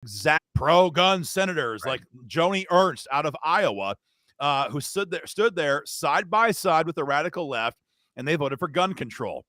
exact pro-gun senators Right. like Joni Ernst out of Iowa, who stood there side by side with the radical left, and they voted for gun control,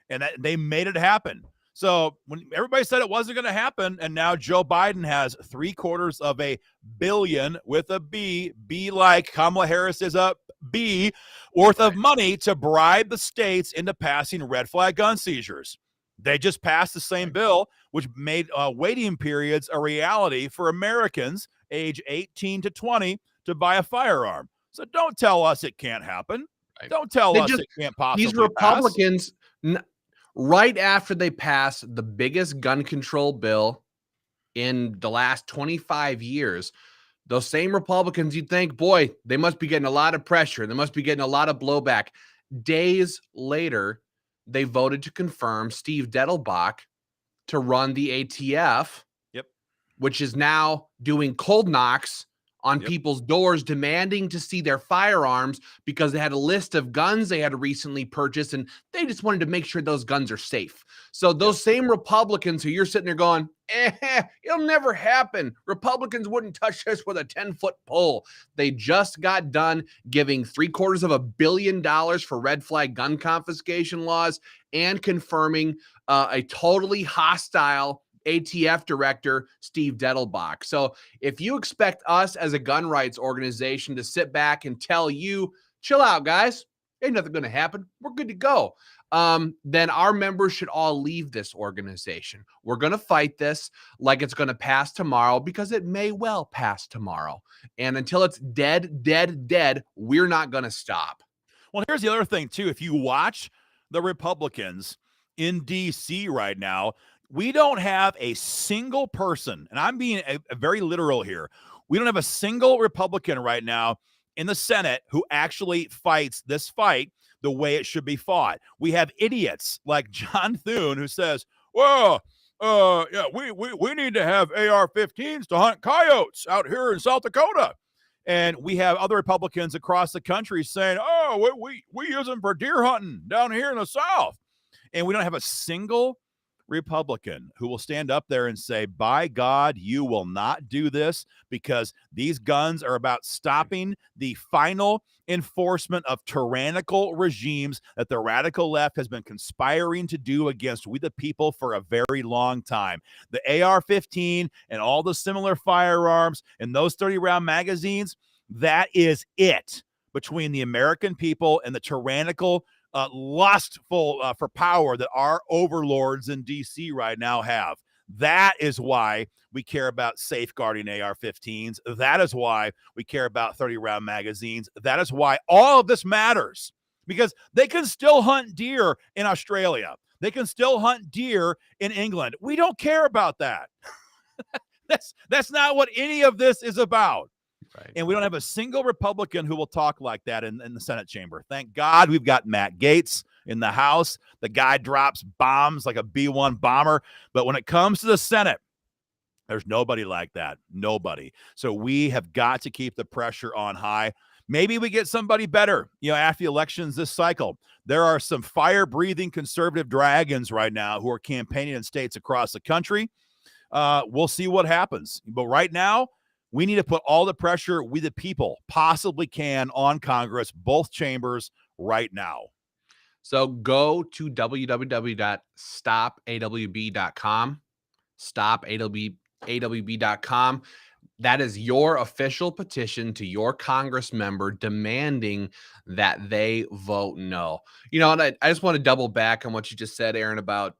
and they made it happen. So when everybody said it wasn't going to happen, and now Joe Biden has $750 million with a B like Kamala Harris is a B worth of money to bribe the states into passing red flag gun seizures. They just passed the same bill, which made waiting periods a reality for Americans age 18 to 20 to buy a firearm. So don't tell us it can't happen. Right. Don't tell They us just it can't these possibly pass. Republicans, right after they pass the biggest gun control bill in the last 25 years, those same Republicans, you'd think, boy, they must be getting a lot of pressure. They must be getting a lot of blowback. Days later, they voted to confirm Steve Dettelbach to run the ATF, Yep. which is now doing cold knocks on Yep. people's doors, demanding to see their firearms because they had a list of guns they had recently purchased, and they just wanted to make sure those guns are safe. So those same Republicans who you're sitting there going, it'll never happen. Republicans wouldn't touch this with a 10-foot pole. They just got done giving $750 million for red flag gun confiscation laws and confirming a totally hostile ATF director, Steve Dettelbach. So if you expect us as a gun rights organization to sit back and tell you, chill out, guys, ain't nothing going to happen, we're good to go, then our members should all leave this organization. We're going to fight this like it's going to pass tomorrow, because it may well pass tomorrow. And until it's dead, we're not going to stop. Well, here's the other thing, too. If you watch the Republicans in D.C. right now, we don't have a single person, and I'm being a very literal here. We don't have a single Republican right now in the Senate who actually fights this fight the way it should be fought. We have idiots like John Thune who says, well, yeah, we need to have AR-15s to hunt coyotes out here in South Dakota. And we have other Republicans across the country saying, oh, we use them for deer hunting down here in the South. And we don't have a single Republican who will stand up there and say, by God, you will not do this, because these guns are about stopping the final enforcement of tyrannical regimes that the radical left has been conspiring to do against we the people for a very long time. The AR-15 and all the similar firearms and those 30-round magazines, that is it between the American people and the tyrannical lustful for power that our overlords in D.C. right now have. That is why we care about safeguarding AR-15s. That is why we care about 30-round magazines. That is why all of this matters, because they can still hunt deer in Australia. They can still hunt deer in England. We don't care about that. That's not what any of this is about. Right. And we don't have a single Republican who will talk like that in the Senate chamber. Thank God we've got Matt Gaetz in the House. The guy drops bombs like a B-1 bomber. But when it comes to the Senate, there's nobody like that. Nobody. So we have got to keep the pressure on high. Maybe we get somebody better, after the elections this cycle. There are some fire-breathing conservative dragons right now who are campaigning in states across the country. We'll see what happens. But right now, we need to put all the pressure we the people possibly can on Congress, both chambers, right now. So go to www.stopawb.com, stopawb.com. That is your official petition to your Congress member demanding that they vote no. And I just want to double back on what you just said, Aaron, about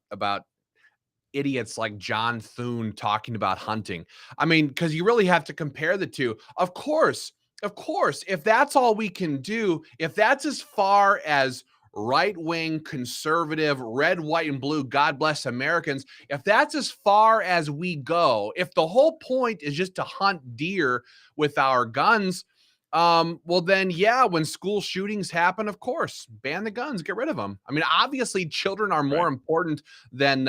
idiots like John Thune talking about hunting. I mean, because you really have to compare the two. Of course, if that's all we can do, if that's as far as right-wing, conservative, red, white, and blue, God bless Americans, if that's as far as we go, if the whole point is just to hunt deer with our guns, well then, yeah, when school shootings happen, of course, ban the guns, get rid of them. I mean, obviously children are more important than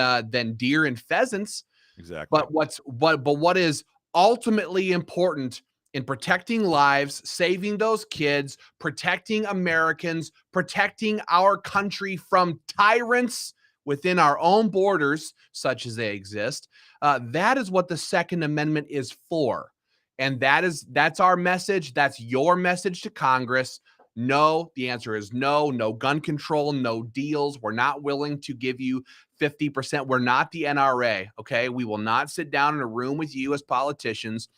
deer and pheasants. Exactly. But what is ultimately important in protecting lives, saving those kids, protecting Americans, protecting our country from tyrants, within our own borders, such as they exist. That is what the Second Amendment is for. And that's our message. That's your message to Congress. No, the answer is no. No gun control, no deals. We're not willing to give you 50%. We're not the NRA, okay? We will not sit down in a room with you as politicians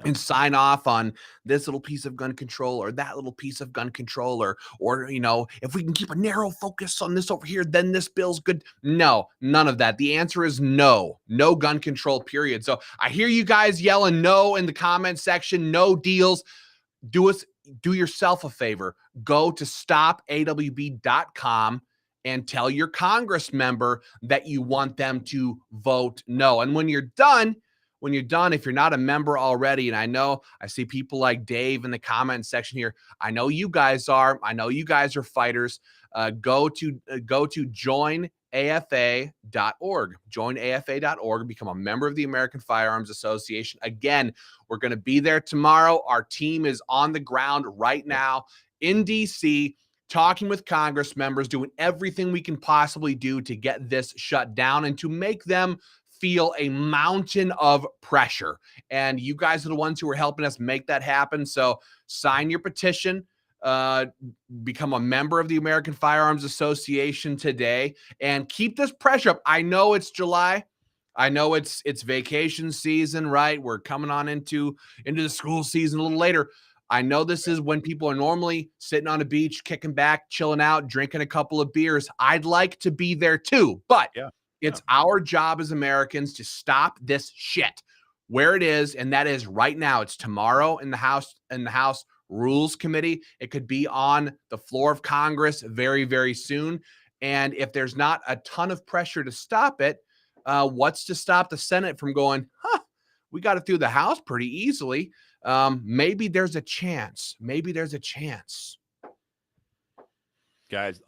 and sign off on this little piece of gun control or that little piece of gun control, or if we can keep a narrow focus on this over here, then this bill's good. No, none of that. The answer is no gun control, period. So I hear you guys yelling no in the comment section, no deals. Do yourself a favor. Go to stopawb.com and tell your Congress member that you want them to vote no. And when you're done, if you're not a member already, and I see people like Dave in the comment section here. I know you guys are. I know you guys are fighters. Go to joinafa.org. Joinafa.org. Become a member of the American Firearms Association. Again, we're going to be there tomorrow. Our team is on the ground right now in D.C., talking with Congress members, doing everything we can possibly do to get this shut down and to make them feel a mountain of pressure. And you guys are the ones who are helping us make that happen. So sign your petition, become a member of the American Firearms Association today, and keep this pressure up. I know it's July. I know it's vacation season, right? We're coming on into the school season a little later. I know this is when people are normally sitting on a beach, kicking back, chilling out, drinking a couple of beers. I'd like to be there too, but it's our job as Americans to stop this shit where it is, and that is right now. It's tomorrow in the House Rules Committee. It could be on the floor of Congress very, very soon. And if there's not a ton of pressure to stop it, what's to stop the Senate from going, we got it through the House pretty easily. Maybe there's a chance. Guys,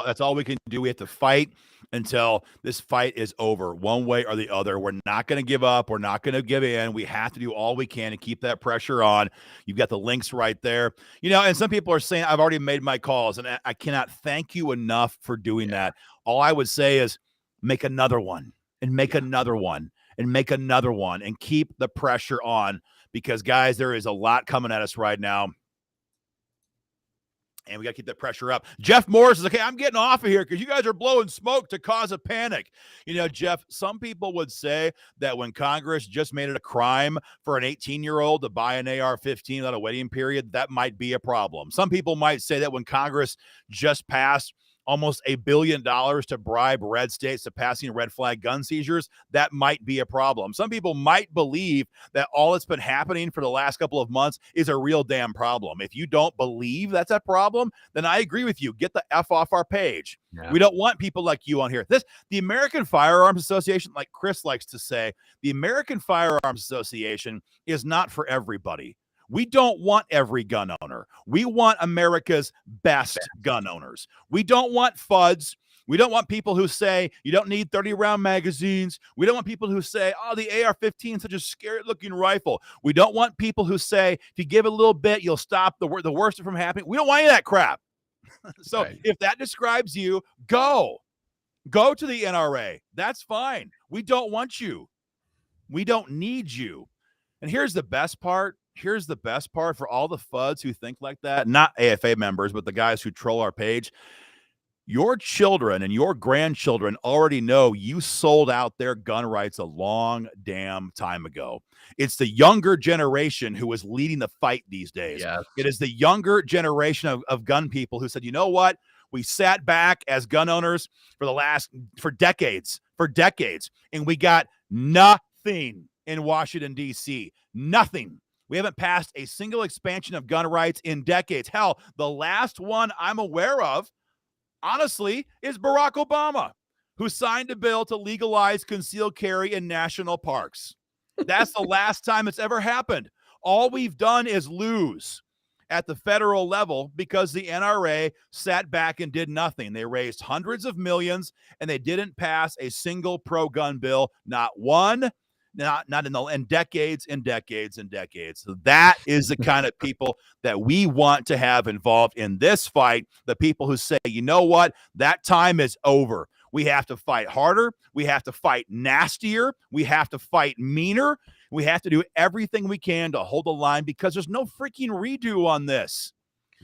that's all we can do. We have to fight until this fight is over, one way or the other. We're not going to give up. We're not going to give in. We have to do all we can to keep that pressure on. You've got the links right there. And some people are saying, I've already made my calls, and I cannot thank you enough for doing that. All I would say is make another one and make another one and make another one and keep the pressure on, because, guys, there is a lot coming at us right now. And we got to keep that pressure up. Jeff Morris is okay. I'm getting off of here because you guys are blowing smoke to cause a panic. Jeff, some people would say that when Congress just made it a crime for an 18-year-old to buy an AR-15 without a waiting period, that might be a problem. Some people might say that when Congress just passed almost $1 billion to bribe red states to passing red flag gun seizures, that might be a problem. Some people might believe that all that's been happening for the last couple of months is a real damn problem. If you don't believe that's a problem, then I agree with you. Get the F off our page. Yeah. We don't want people like you on here. The American Firearms Association, like Chris likes to say, the American Firearms Association is not for everybody. We don't want every gun owner. We want America's best gun owners. We don't want FUDs. We don't want people who say you don't need 30-round magazines. We don't want people who say, the AR-15 is such a scary-looking rifle. We don't want people who say if you give it a little bit, you'll stop the worst from happening. We don't want any of that crap. So if that describes you, go to the NRA. That's fine. We don't want you. We don't need you. And here's the best part. For all the FUDs who think like that, not AFA members, but the guys who troll our page. Your children and your grandchildren already know you sold out their gun rights a long damn time ago. It's the younger generation who is leading the fight these days. Yes. It is the younger generation of gun people who said, you know what? We sat back as gun owners for decades, and we got nothing in Washington, D.C. Nothing. We haven't passed a single expansion of gun rights in decades. Hell, the last one I'm aware of, honestly, is Barack Obama, who signed a bill to legalize concealed carry in national parks. That's the last time it's ever happened. All we've done is lose at the federal level because the NRA sat back and did nothing. They raised hundreds of millions, and they didn't pass a single pro-gun bill, not one. Not in decades and decades and decades. So that is the kind of people that we want to have involved in this fight. The people who say, you know what, that time is over. We have to fight harder. We have to fight nastier. We have to fight meaner. We have to do everything we can to hold the line because there's no freaking redo on this.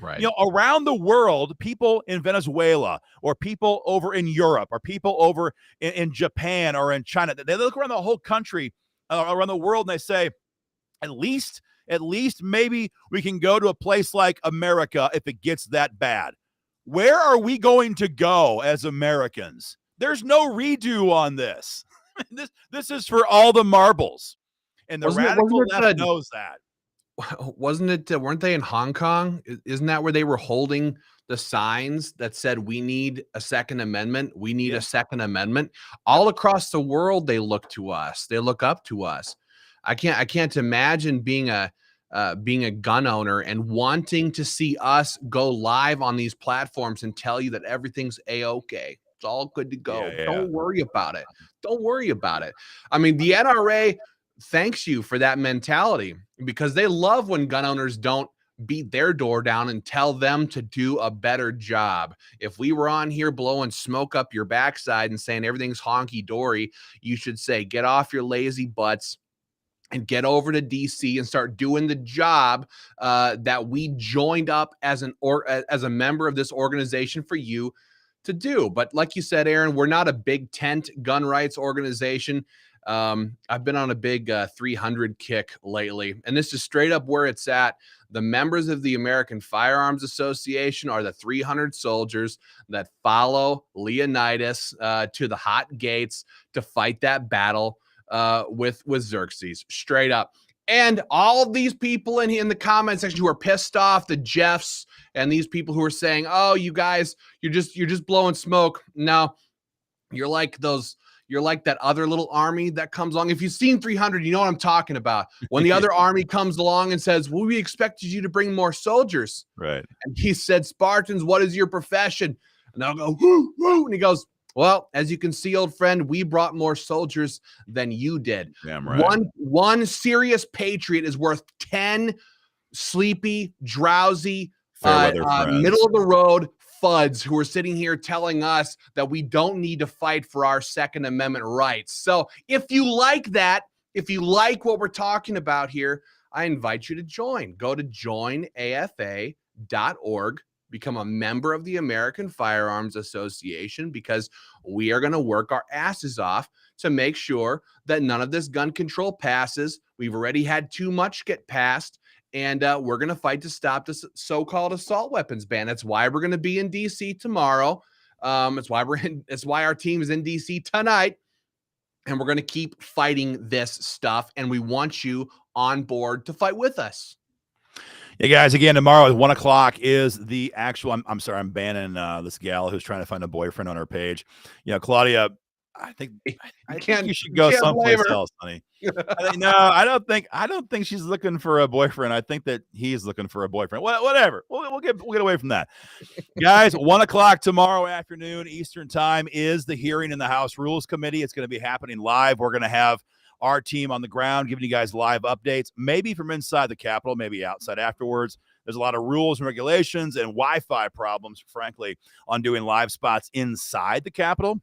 Right. You know, around the world, people in Venezuela or people over in Europe or people over in Japan or in China, they look around the whole country, around the world, and they say, at least maybe we can go to a place like America if it gets that bad. Where are we going to go as Americans? There's no redo on this. This is for all the marbles. And the radical left knows that. Wasn't it, weren't they in Hong Kong? Isn't that where they were holding the signs that said, we need a Second Amendment? We need a Second Amendment. All across the world, they look to us. They look up to us. I can't imagine being a gun owner and wanting to see us go live on these platforms and tell you that everything's a-okay. It's all good to go. Yeah. Don't worry about it. Don't worry about it. I mean, the NRA thanks you for that mentality because they love when gun owners don't beat their door down and tell them to do a better job. If we were on here blowing smoke up your backside and saying everything's honky-dory, you should say, get off your lazy butts and get over to DC and start doing the job that we joined up as a member of this organization for you to do. But like you said, Aaron, we're not a big tent gun rights organization. I've been on a big 300 kick lately, and this is straight up where it's at. The members of the American Firearms Association are the 300 soldiers that follow Leonidas to the hot gates to fight that battle with Xerxes, straight up. And all of these people in the comment section who are pissed off, the Jeffs and these people who are saying, "Oh, you guys, you're just blowing smoke." No, you're like that other little army that comes along. If you've seen 300, you know what I'm talking about. When the other army comes along and says, "Well, we expected you to bring more soldiers," right? And he said, "Spartans, what is your profession?" And they'll go, "Woo, woo," and he goes, "Well, as you can see, old friend, we brought more soldiers than you did." Damn right. One serious patriot is worth 10 sleepy, drowsy, middle of the road fuds who are sitting here telling us that we don't need to fight for our Second Amendment rights. So if you like that, if you like what we're talking about here, I invite you to join. Go to joinafa.org. Become a member of the American Firearms Association because we are going to work our asses off to make sure that none of this gun control passes. We've already had too much get passed, and we're going to fight to stop this so-called assault weapons ban. That's why we're going to be in D.C. tomorrow. It's why our team is in D.C. tonight, and we're going to keep fighting this stuff, and we want you on board to fight with us. Hey guys, again, tomorrow at 1 o'clock is the actual, I'm sorry, I'm banning this gal who's trying to find a boyfriend on her page. You know, Claudia, I think you should go someplace else, honey. I don't think she's looking for a boyfriend. I think that he's looking for a boyfriend. Whatever. We'll get away from that. Guys, 1 o'clock tomorrow afternoon Eastern time is the hearing in the House Rules Committee. It's going to be happening live. We're going to have our team on the ground giving you guys live updates, maybe from inside the Capitol, maybe outside afterwards. There's a lot of rules and regulations and Wi-Fi problems, frankly, on doing live spots inside the Capitol.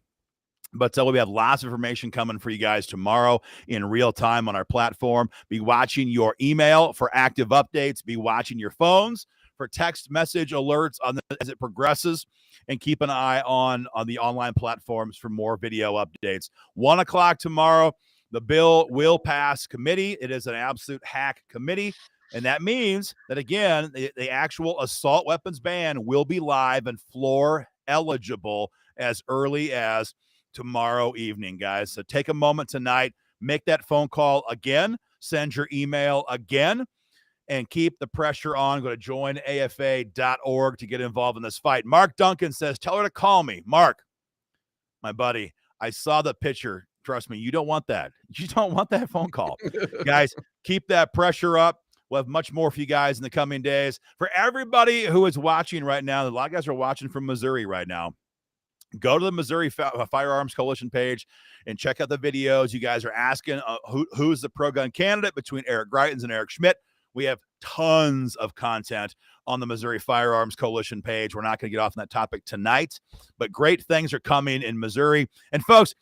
But we have lots of information coming for you guys tomorrow in real time on our platform. Be watching your email for active updates. Be watching your phones for text message alerts as it progresses. And keep an eye on the online platforms for more video updates. 1 o'clock tomorrow. The bill will pass committee. It is an absolute hack committee. And that means that, again, the actual assault weapons ban will be live and floor eligible as early as tomorrow evening, guys. So take a moment tonight, make that phone call again, send your email again, and keep the pressure on. Go to joinafa.org to get involved in this fight. Mark Duncan says, tell her to call me. Mark, my buddy, I saw the picture. Trust me, you don't want that. You don't want that phone call. Guys, keep that pressure up. We'll have much more for you guys in the coming days. For everybody who is watching right now, a lot of guys are watching from Missouri right now. Go to the Missouri Firearms Coalition page and check out the videos. You guys are asking who's the pro-gun candidate between Eric Greitens and Eric Schmidt. We have tons of content on the Missouri Firearms Coalition page. We're not going to get off on that topic tonight, but great things are coming in Missouri. And folks,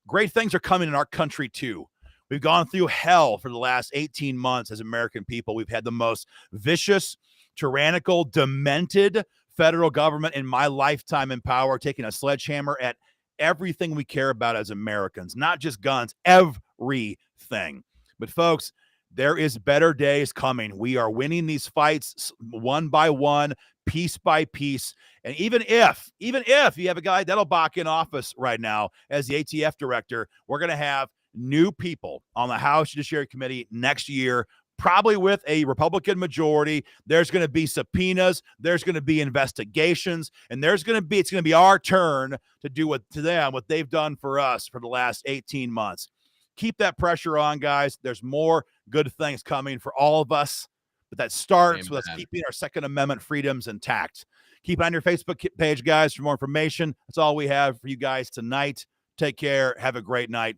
great things are coming in our country too. We've gone through hell for the last 18 months as American people. We've had the most vicious, tyrannical, demented federal government in my lifetime in power, taking a sledgehammer at everything we care about as Americans, not just guns, everything. But folks, there is better days coming. We are winning these fights one by one, piece by piece. And even if you have a guy Dettelbach in office right now as the ATF director, we're going to have new people on the House Judiciary Committee next year, probably with a Republican majority. There's going to be subpoenas, there's going to be investigations, and it's going to be our turn to do what they've done for us for the last 18 months. Keep that pressure on, guys. There's more good things coming for all of us, but that starts with us keeping our Second Amendment freedoms intact. Keep on your Facebook page, guys, for more information. That's all we have for you guys tonight. Take care. Have a great night.